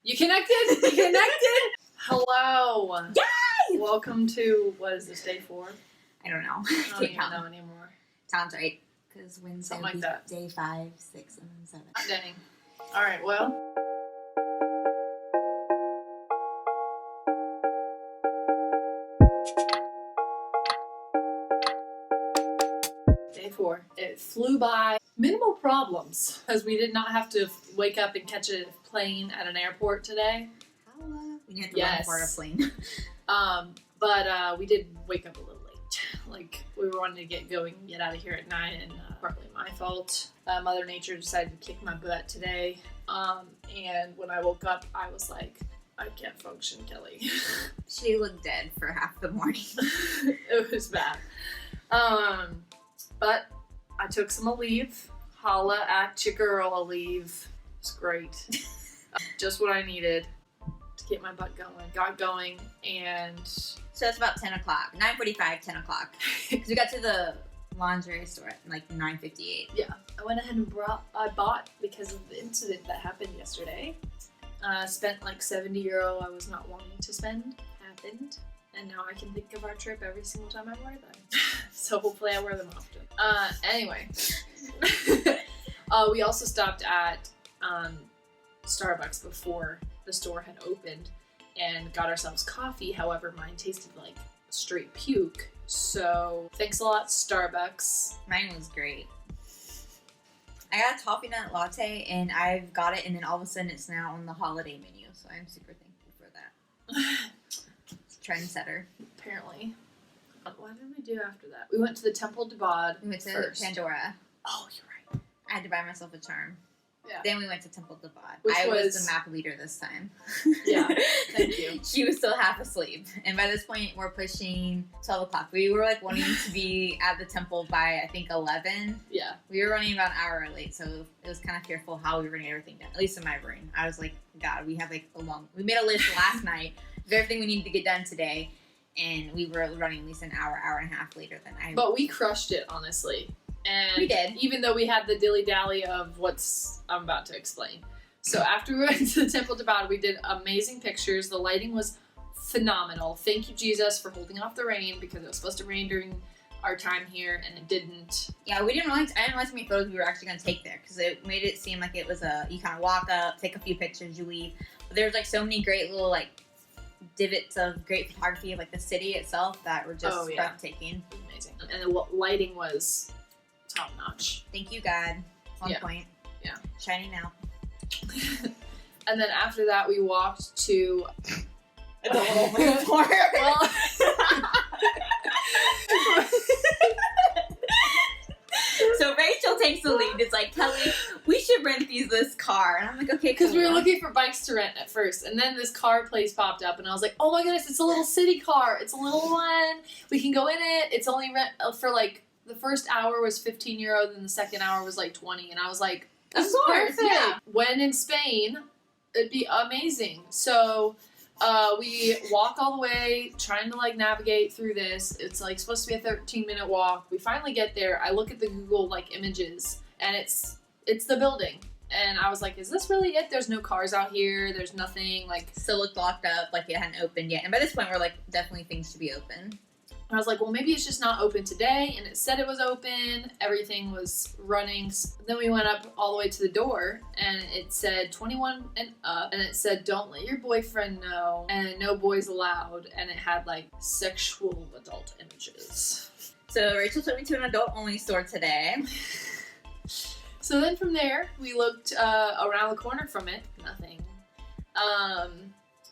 You connected? You connected? Hello. Yay! Welcome to, what is this, day 4? I don't know. I don't even know anymore. Sounds right. Because Wednesday Something would be like that. day 5, 6, and then 7. Dang. All right, well. Day 4. It flew by. Minimal problems, because we did not have to wake up and catch a plane at an airport today. We had to run for a plane. But we did wake up a little late. Like, we were wanting to get going and get out of here at 9, and partly my fault. Mother Nature decided to kick my butt today. And when I woke up, I was like, I can't function, Kelly. She looked dead for half the morning. It was bad. But I took some Aleve. Holla at your girl, Aleve. It's great. Just what I needed to get my butt going. Got going, and... So it's about 10 o'clock. 9:45, 10 o'clock. Because we got to the lingerie store at like 9:58. Yeah. I went ahead and I bought, because of the incident that happened yesterday. Spent like €70 I was not wanting to spend. Happened. And now I can think of our trip every single time I wear them. So hopefully I wear them often. Anyway. We also stopped at Starbucks before the store had opened and got ourselves coffee. However, mine tasted like straight puke. So thanks a lot, Starbucks. Mine was great. I got a toffee nut latte and I've got it, and then all of a sudden it's now on the holiday menu. So I'm super thankful for that. Trendsetter. Apparently. What did we do after that? We went to the Temple de Bod. We went to first. Pandora. Oh, you're right. I had to buy myself a charm. Yeah. Then we went to Temple de Bod. Which I was was the map leader this time. Yeah, thank you. She was still half asleep. And by this point, we're pushing 12 o'clock. We were like wanting to be at the temple by, I think, 11. Yeah. We were running about an hour late, so it was kind of fearful how we were going to get everything done. At least in my brain. I was like, God, we have like we made a list last night of everything we needed to get done today. And we were running at least an hour, hour and a half later than I. But we crushed it, honestly. And we did. Even though we had the dilly-dally of what's I'm about to explain. So after we went to the Temple de Bod, we did amazing pictures. The lighting was phenomenal. Thank you, Jesus, for holding off the rain, because it was supposed to rain during our time here, and it didn't. Yeah, I didn't realize how many photos we were actually going to take there, because it made it seem like it was you kind of walk up, take a few pictures, you leave. But there's like so many great little like divots of great photography of like the city itself that were just breathtaking. Amazing. And the lighting was top notch. Thank you, God. On point. Yeah. Shining out. And then after that, we walked to the little airport. Well, so Rachel takes the lead. It's like, Kelly, we should rent this car. And I'm like, okay, because we were looking for bikes to rent at first, and then this car place popped up, and I was like, oh my goodness, it's a little city car. It's a little one. We can go in it. It's only rent for like the first hour was €15, then the second hour was like 20, and I was like, this is perfect. Yeah. When in Spain, it'd be amazing. So we walk all the way, trying to like navigate through this. It's like supposed to be a 13-minute walk. We finally get there. I look at the Google like images, and it's the building. And I was like, is this really it? There's no cars out here. There's nothing. Like, still looked locked up, like it hadn't opened yet. And by this point, we're like, definitely things to be open. I was like, well, maybe it's just not open today. And it said it was open. Everything was running. Then we went up all the way to the door, and it said 21 and up. And it said, don't let your boyfriend know. And no boys allowed. And it had like sexual adult images. So Rachel took me to an adult-only store today. So then from there, we looked around the corner from it. Nothing.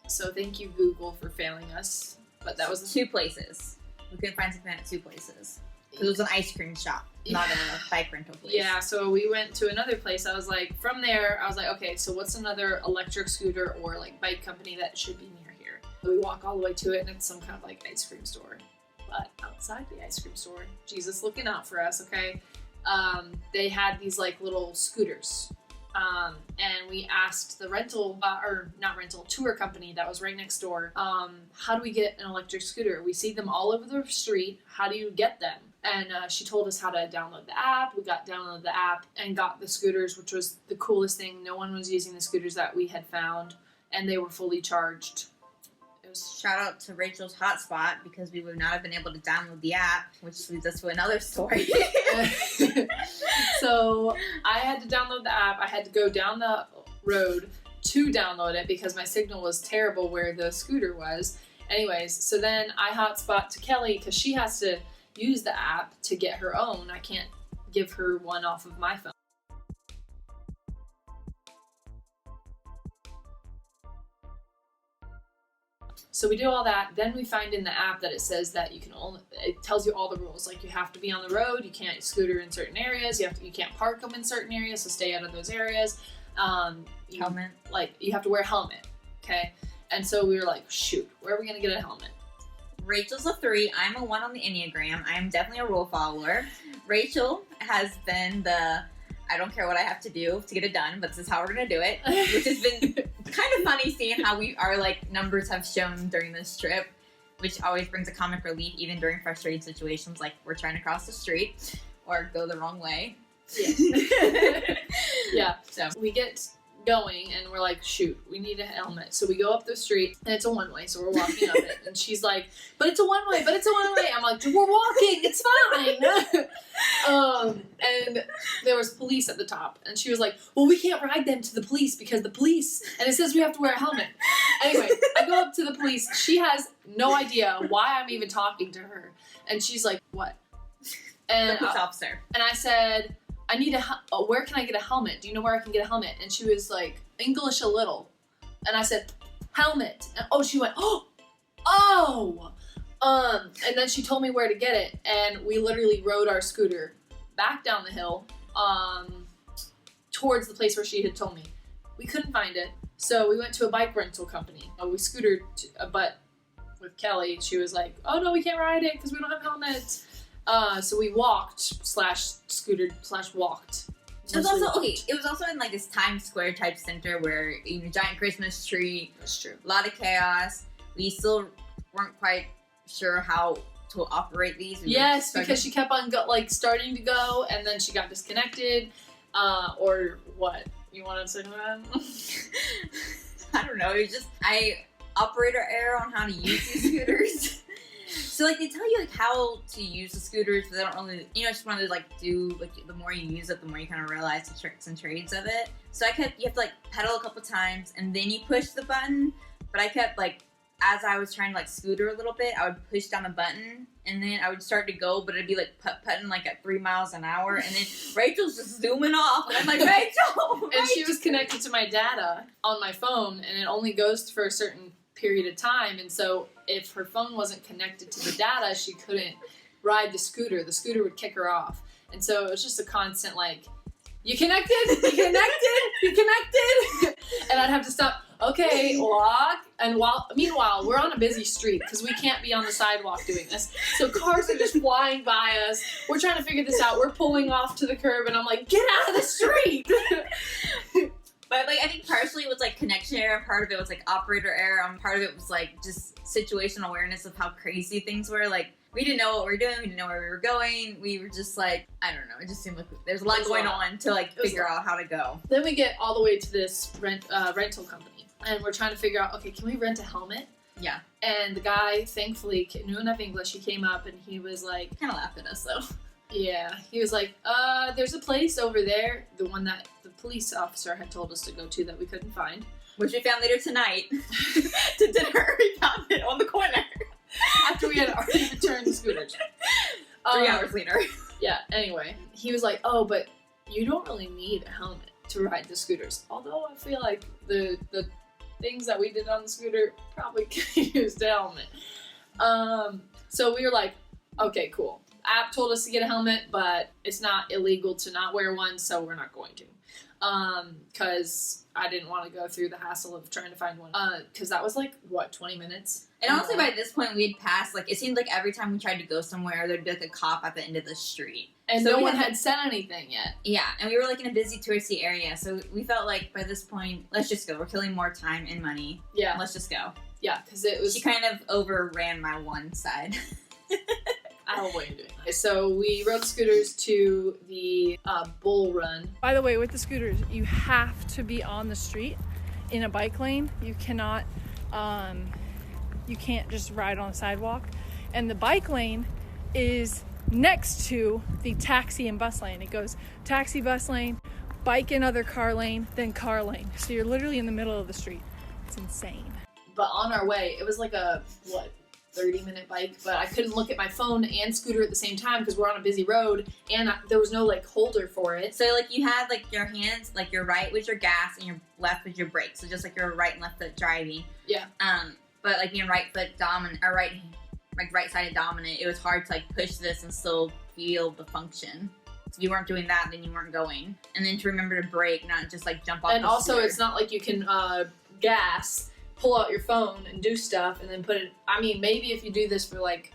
So thank you, Google, for failing us. But that was 2 places. We couldn't find something at 2 places. It was an ice cream shop, not a bike rental place. Yeah, so we went to another place. I was like, from there, I was like, okay, so what's another electric scooter or like bike company that should be near here? We walk all the way to it, and it's some kind of like ice cream store. But outside the ice cream store, Jesus looking out for us, okay? They had these like little scooters. And we asked the tour company that was right next door, how do we get an electric scooter? We see them all over the street. How do you get them? And she told us how to download the app. We downloaded the app and got the scooters, which was the coolest thing. No one was using the scooters that we had found. and they were fully charged. It was Shout out to Rachel's hotspot because we would not have been able to download the app, which leads us to another story. So I had to download the app. I had to go down the road to download it because my signal was terrible where the scooter was. Anyways, so then I hotspot to Kelly because she has to use the app to get her own. I can't give her one off of my phone. So we do all that. Then we find in the app that it says that you can only, it tells you all the rules. Like you have to be on the road, you can't scooter in certain areas, you can't park them in certain areas, so stay out of those areas. Helmet. Like you have to wear a helmet, okay? And so we were like, shoot, where are we gonna get a helmet? Rachel's a 3. I'm a 1 on the Enneagram. I'm definitely a rule follower. Rachel has been the I don't care what I have to do to get it done, but this is how we're gonna do it. Which has been kind of funny seeing how our like numbers have shown during this trip, which always brings a comic relief even during frustrating situations like we're trying to cross the street or go the wrong way. Yeah. Yeah. So we get going and we're like, shoot, we need a helmet. So we go up the street and it's a one-way, so we're walking up it. And she's like, but it's a one-way, but it's a one-way. I'm like, we're walking, it's fine. And there was police at the top. And she was like, well, we can't ride them to the police because the police, and it says we have to wear a helmet. Anyway, I go up to the police. She has no idea why I'm even talking to her. And she's like, what? And The police officer. And I said, I need where can I get a helmet? Do you know where I can get a helmet? And she was like, English a little. And I said, helmet. And she went, and then she told me where to get it. And we literally rode our scooter back down the hill, towards the place where she had told me. We couldn't find it. So we went to a bike rental company. We scootered, but with Kelly, she was like, oh no, we can't ride it because we don't have helmets. So we walked/scootered/walked. It was also It was also in like this Times Square type center where giant Christmas tree. That's true. A lot of chaos. We still weren't quite sure how to operate these. Yes, because she kept on starting to go, and then she got disconnected. Or what? You want to say that? I don't know. It was just operator error on how to use these scooters. So, like, they tell you, like, how to use the scooters, but they don't really, just want to, the more you use it, the more you kind of realize the tricks and trades of it. So you have to, pedal a couple times, and then you push the button, but I kept, as I was trying to, scooter a little bit, I would push down the button, and then I would start to go, but it'd be, putt-putting, at 3 miles an hour, and then Rachel's just zooming off, and I'm like, Rachel! And she was connected to my data on my phone, and it only goes for a certain period of time, and so if her phone wasn't connected to the data, she couldn't ride the scooter. The scooter would kick her off. And so it was just a constant you connected? You connected? You connected? And I'd have to stop, okay, walk. And meanwhile, we're on a busy street because we can't be on the sidewalk doing this. So cars are just flying by us. We're trying to figure this out. We're pulling off to the curb and I'm like, get out of the street! But, I think partially it was, connection error, part of it was, operator error, and part of it was, just situational awareness of how crazy things were. We didn't know what we were doing, we didn't know where we were going, we were just, I don't know, it just seemed like there's a lot going on to, figure out how to go. Then we get all the way to this rental company, and we're trying to figure out, okay, can we rent a helmet? Yeah. And the guy, thankfully, knew enough English, he came up, and he was like... Kind of laughed at us, though. Yeah, he was like, there's a place over there, the one that the police officer had told us to go to that we couldn't find. Which we found later tonight. To dinner, we found it on the corner. After we had already returned the scooters. 3 hours later. Yeah, anyway. He was like, oh, but you don't really need a helmet to ride the scooters. Although I feel like the things that we did on the scooter probably could use a helmet. So we were like, okay, cool. App told us to get a helmet, but it's not illegal to not wear one, so we're not going to. Because I didn't want to go through the hassle of trying to find one. Because that was 20 minutes? And honestly, by this point, we had passed, it seemed like every time we tried to go somewhere, there'd be, a cop at the end of the street. And so no one had said anything yet. Yeah, and we were, in a busy touristy area, so we felt like, by this point, let's just go. We're killing more time and money. Yeah. Let's just go. Yeah, because it was... She kind of overran my one side. I don't know what you're doing. So we rode the scooters to the Bull Run. By the way, with the scooters, you have to be on the street. in a bike lane. You cannot, you can't just ride on a sidewalk. And the bike lane is next to the taxi and bus lane. It goes taxi, bus lane, bike and other car lane, then car lane. So you're literally in the middle of the street. It's insane. But on our way, it was like a, 30-minute bike, but I couldn't look at my phone and scooter at the same time because we're on a busy road, and there was no like holder for it. So like you had like your hands, like your right was your gas and your left was your brake. So just like your right and left foot driving. Yeah. But like being right foot dominant or right-sided dominant, it was hard to like push this and still feel the function. If you weren't doing that, then you weren't going. And then to remember to brake, not just like jump off. And the also, scooter. it's not like you can gas, pull out your phone and do stuff and then put it. I mean, maybe if you do this for like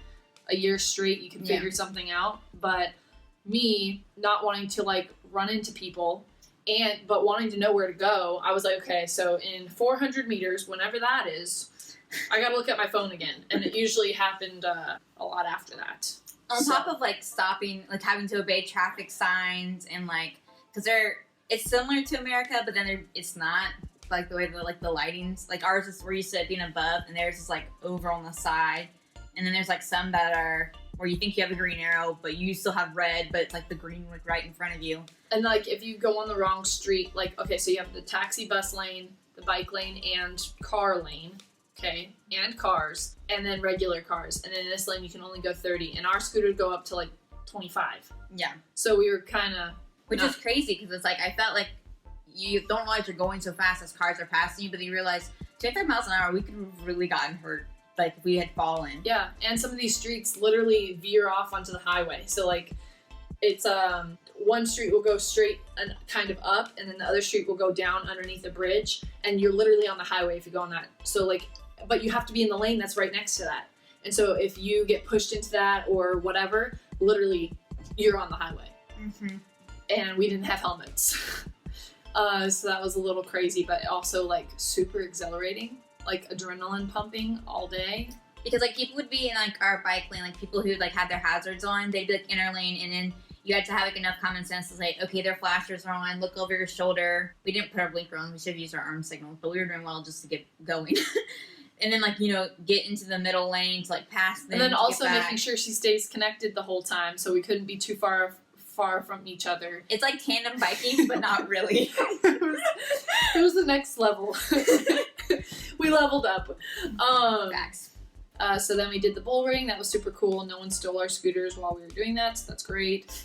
a year straight, you can figure something out. But me not wanting to like run into people but wanting to know where to go, I was like, okay, so in 400 meters, whenever that is, I gotta look at my phone again. And it usually happened a lot after that. On top of like stopping, like having to obey traffic signs and like, because it's similar to America, but then it's not. Like the way the lighting's, like ours is, we're used to it being above, and theirs is like over on the side. And then there's like some that are where you think you have a green arrow, but you still have red, but it's like the green like right in front of you. And like if you go on the wrong street, like, okay, so you have the taxi bus lane, the bike lane, and car lane, okay, and cars, and then regular cars. And then in this lane you can only go 30, and our scooters go up to like 25. Yeah. So we were kind of, which is crazy because it's like I felt like you don't realize you're going so fast as cars are passing you, but you realize 25 miles an hour, we could have really gotten hurt, like if we had fallen. Yeah, and some of these streets literally veer off onto the highway. So like, it's one street will go straight and kind of up, and then the other street will go down underneath a bridge, and you're literally on the highway if you go on that. So like, but you have to be in the lane that's right next to that. And so if you get pushed into that or whatever, literally you're on the highway. Mm-hmm. And we didn't have helmets. So that was a little crazy, but also like super exhilarating, like adrenaline pumping all day. Because like people would be in like our bike lane, like people who like had their hazards on, they'd be like inner lane, and then you had to have like enough common sense to say, okay, their flashers are on, look over your shoulder. We didn't put our blinker on, we should have used our arm signals, but we were doing well just to get going. And then like, you know, get into the middle lane to like pass them. And then also making sure she stays connected the whole time, so we couldn't be too far from each other. It's like tandem biking, but not really. It was the next level. We leveled up. Facts. So then we did the bull ring. That was super cool. No one stole our scooters while we were doing that, so that's great.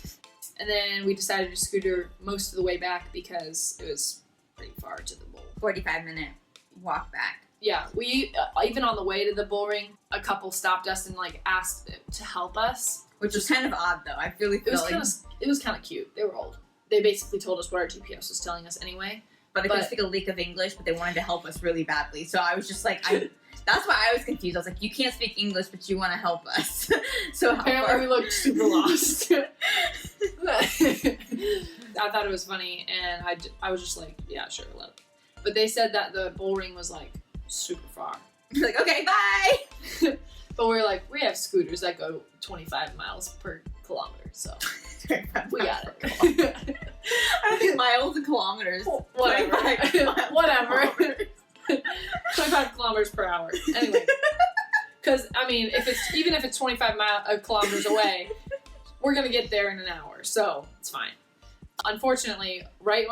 And then we decided to scooter most of the way back because it was pretty far to the bull. 45-minute walk back. Yeah, we even on the way to the bull ring, a couple stopped us and like asked to help us. Which was kind of odd, though. I really feel like it was kind of cute. They were old. They basically told us what our GPS was telling us anyway. But they couldn't speak a lick of English, but they wanted to help us really badly. So I was just like, that's why I was confused. I was like, you can't speak English, but you want to help us. So apparently we looked super lost. I thought it was funny, and I was just like, yeah, sure, let it. But they said that the bull ring was like super far. Like, okay, bye. But we're like, we have scooters that go 25 miles per kilometer, so we got it. I don't think miles and kilometers. Whatever. 25 kilometers per hour. Anyway, because I mean, even if it's 25 kilometers away, we're gonna get there in an hour, so it's fine. Unfortunately, right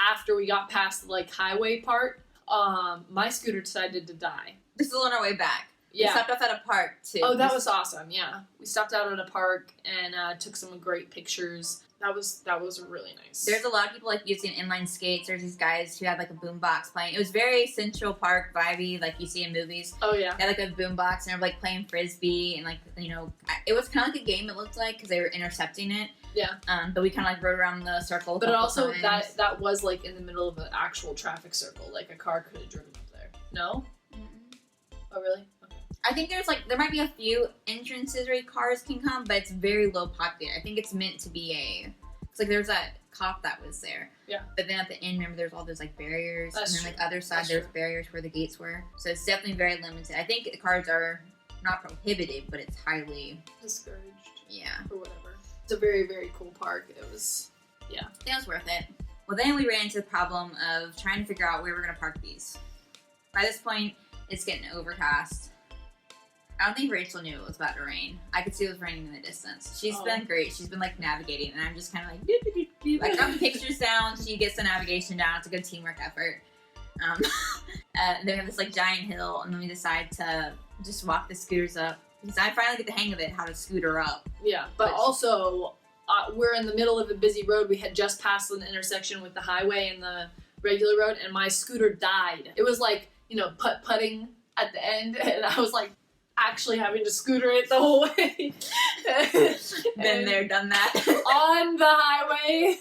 after we got past the like highway part, my scooter decided to die. This is on our way back. Yeah. We stopped off at a park, too. Oh, that was awesome, yeah. We stopped out at a park and took some great pictures. That was really nice. There's a lot of people, like, using inline skates. There's these guys who had, like, a boombox playing. It was very Central Park vibey, like you see in movies. Oh, yeah. They had, like, a boombox, and they were, like, playing Frisbee, and, like, you know, it was kind of like a game, it looked like, because they were intercepting it. Yeah. But we kind of, like, rode around the circle But also, times. that was, like, in the middle of an actual traffic circle. Like, a car could have driven up there. No? Oh, really? Okay. I think there might be a few entrances where cars can come, but it's very low populated. I think it's meant to be it's like there's that cop that was there. Yeah. But then at the end, remember there's all those like barriers. That's and then true. like other side, That's there's true. barriers where the gates were. So it's definitely very limited. I think the cars are not prohibited, but it's highly Discouraged. Yeah. Or whatever. It's a very, very cool park. It was, yeah. I think it was worth it. Well, then we ran into the problem of trying to figure out where we're going to park these. By this point, it's getting overcast. I don't think Rachel knew it was about to rain. I could see it was raining in the distance. She's been great. She's been like navigating, and I'm just kind of like, doop, doop, doop. I got the pictures down. She gets the navigation down. It's a good teamwork effort. Then we have this like giant hill, and then we decide to just walk the scooters up because I finally get the hang of it, how to scooter up. Yeah, but also we're in the middle of a busy road. We had just passed an intersection with the highway and the regular road, and my scooter died. It was like, putt-putting at the end, and I was like actually having to scooter it the whole way. Been there, done that. On the highway.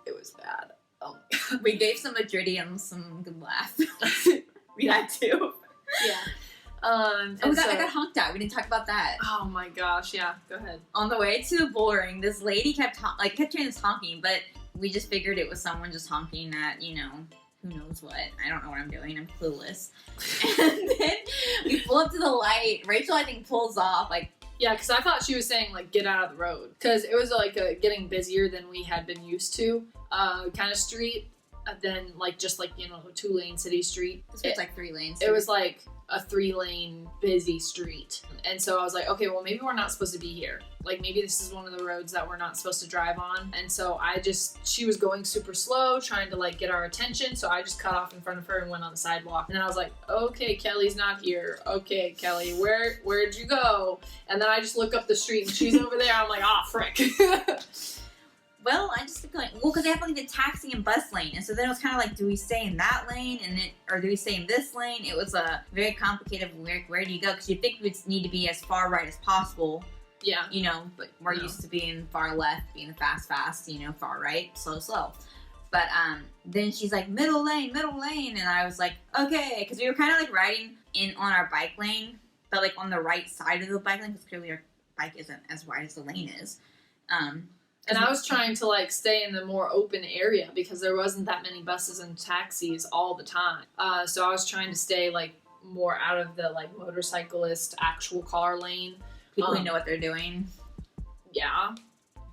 It was bad. Oh my God. We gave some Madridians some good laughs. We had to. Yeah. I got honked at. We didn't talk about that. Oh my gosh, yeah, go ahead. On the way to the bullring, this lady kept doing this honking, but we just figured it was someone just honking at, who knows what. I don't know what I'm doing. I'm clueless. And then we pull up to the light. Rachel, I think, pulls off. Yeah, because I thought she was saying, get out of the road. Because it was, getting busier than we had been used to kind of street. Than, a 2-lane city street. This was, 3 lanes. It was, a 3-lane busy street. And so I was like, okay, well, maybe we're not supposed to be here. Maybe this is one of the roads that we're not supposed to drive on. And so she was going super slow, trying to, get our attention. So I just cut off in front of her and went on the sidewalk. And I was like, okay, Kelly's not here. Okay, Kelly, where'd you go? And then I just look up the street and she's over there. I'm like, frick. Well, I just kept going, because they have the taxi and bus lane. And so then it was kind of do we stay in that lane or do we stay in this lane? It was a very complicated, where do you go? Because you'd think we'd need to be as far right as possible. Yeah. But we're used to being far left, being the fast, far right, slow. But then she's like, middle lane. And I was like, okay. Because we were kind of riding in on our bike lane, but on the right side of the bike lane, because clearly our bike isn't as wide as the lane is. And I was trying to stay in the more open area because there wasn't that many buses and taxis all the time. So I was trying to stay more out of the motorcyclist actual car lane. People who know what they're doing. Yeah,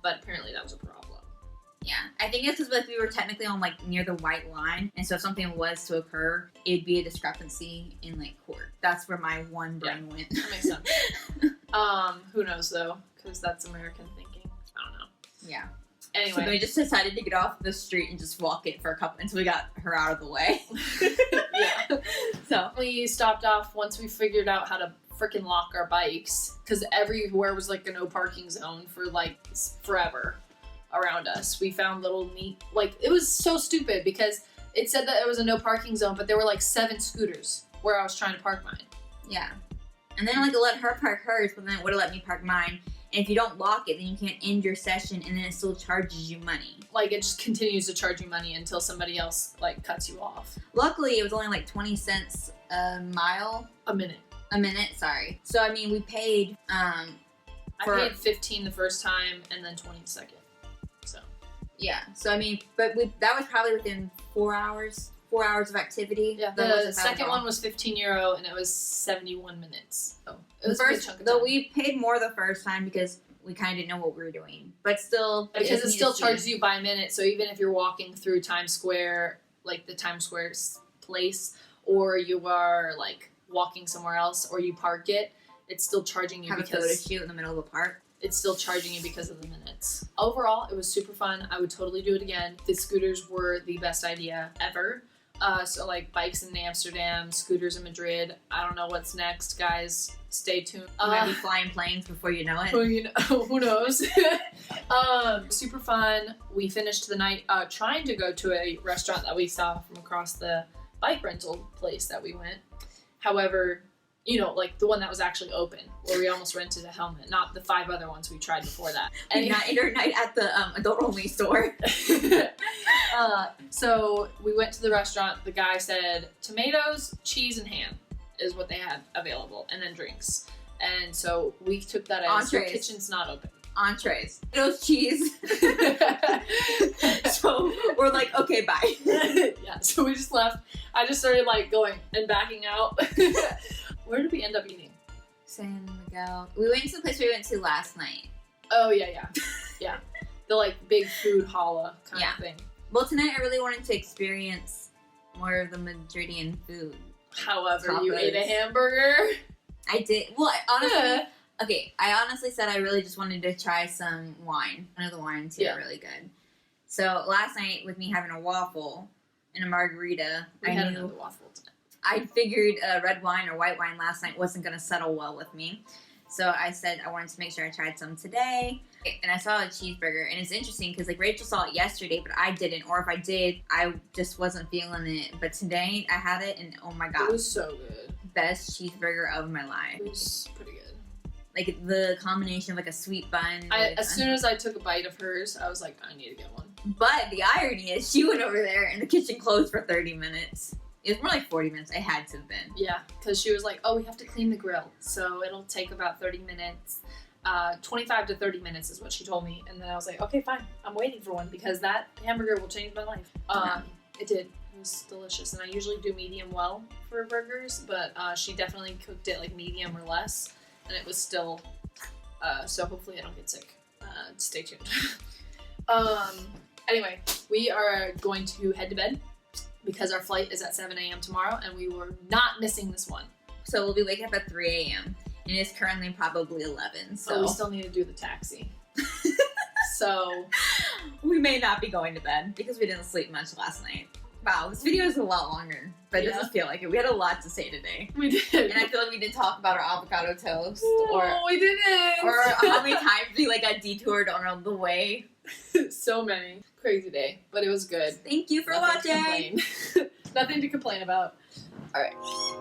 but apparently that was a problem. Yeah, I think it's because we were technically on near the white line, and so if something was to occur, it'd be a discrepancy in court. That's where my one brain went. That makes sense. Who knows though? Because that's American thinking. I don't know. Yeah. Anyway. So we just decided to get off the street and just walk it for a couple until we got her out of the way. Yeah. So we stopped off once we figured out how to freaking lock our bikes because everywhere was a no parking zone for forever around us. We found little neat it was so stupid because it said that it was a no parking zone, but there were 7 scooters where I was trying to park mine. Yeah. And then it let her park hers, but then it would have let me park mine. And if you don't lock it, then you can't end your session, and then it still charges you money. It just continues to charge you money until somebody else, cuts you off. Luckily, it was only 20 cents a mile. A minute, sorry. So, we paid, I paid 15 the first time, and then 20 the second. So. Yeah. So, that was probably within 4 hours. 4 hours of activity. Yeah, the second one was €15 and it was 71 minutes. So it was a good chunk of time. Though we paid more the first time because we kind of didn't know what we were doing. But still. Because it still charges you by minute. So even if you're walking through Times Square, the Times Square place, or you are walking somewhere else or you park it, it's still charging you have because. A photo shoot in the middle of the park. It's still charging you because of the minutes. Overall, it was super fun. I would totally do it again. The scooters were the best idea ever. So bikes in Amsterdam, scooters in Madrid. I don't know what's next, guys. Stay tuned. You might be flying planes before you know it. Who knows? Super fun. We finished the night trying to go to a restaurant that we saw from across the bike rental place that we went. However, the one that was actually open, where we almost rented a helmet, not the 5 other ones we tried before that. And not night at the adult-only store. So we went to the restaurant. The guy said tomatoes, cheese, and ham is what they had available, and then drinks. And so we took that as the kitchen's not open. Entrees. Tomatoes, cheese. So we're okay, bye. Yeah, so we just left. I just started going and backing out. Where did we end up eating? San Miguel. We went to the place we went to last night. Oh, yeah. The big food holla kind of thing. Well, tonight I really wanted to experience more of the Madridian food. However, you Tapas. ate a hamburger. I did. Well, honestly, Yeah. okay, I honestly said I really just wanted to try some wine. I know the wines here are really good. So last night, with me having a waffle and a margarita, We had another waffle tonight. I figured red wine or white wine last night wasn't going to settle well with me. So I said I wanted to make sure I tried some today. And I saw a cheeseburger. And it's interesting because like Rachel saw it yesterday, but I didn't. Or if I did, I just wasn't feeling it. But today I had it and oh my God. It was so good. Best cheeseburger of my life. It was pretty good. Like the combination of like a sweet bun. As soon as I took a bite of hers, I was like, I need to get one. But the irony is she went over there and the kitchen closed for 30 minutes. It was more like 40 minutes. It had to have been. Yeah, because she was like, oh, we have to clean the grill. So it'll take about 30 minutes. 25 to 30 minutes is what she told me. And then I was like, okay, fine. I'm waiting for one because that hamburger will change my life. It did. It was delicious. And I usually do medium well for burgers, but she definitely cooked it like medium or less. And it was still, so hopefully I don't get sick. Stay tuned. Anyway, we are going to head to bed because our flight is at 7 a.m. tomorrow and we were not missing this one. So we'll be waking up at 3 a.m. and it's currently probably 11. So we still need to do the taxi. So we may not be going to bed because we didn't sleep much last night. Wow, this video is a lot longer, but it doesn't feel like it. We had a lot to say today. We did. And I feel like we didn't talk about our avocado toast. We didn't. Or how many times we like got detoured on the way. So many. Crazy day, but it was good. Thank you for Nothing watching. Nothing to complain about. All right.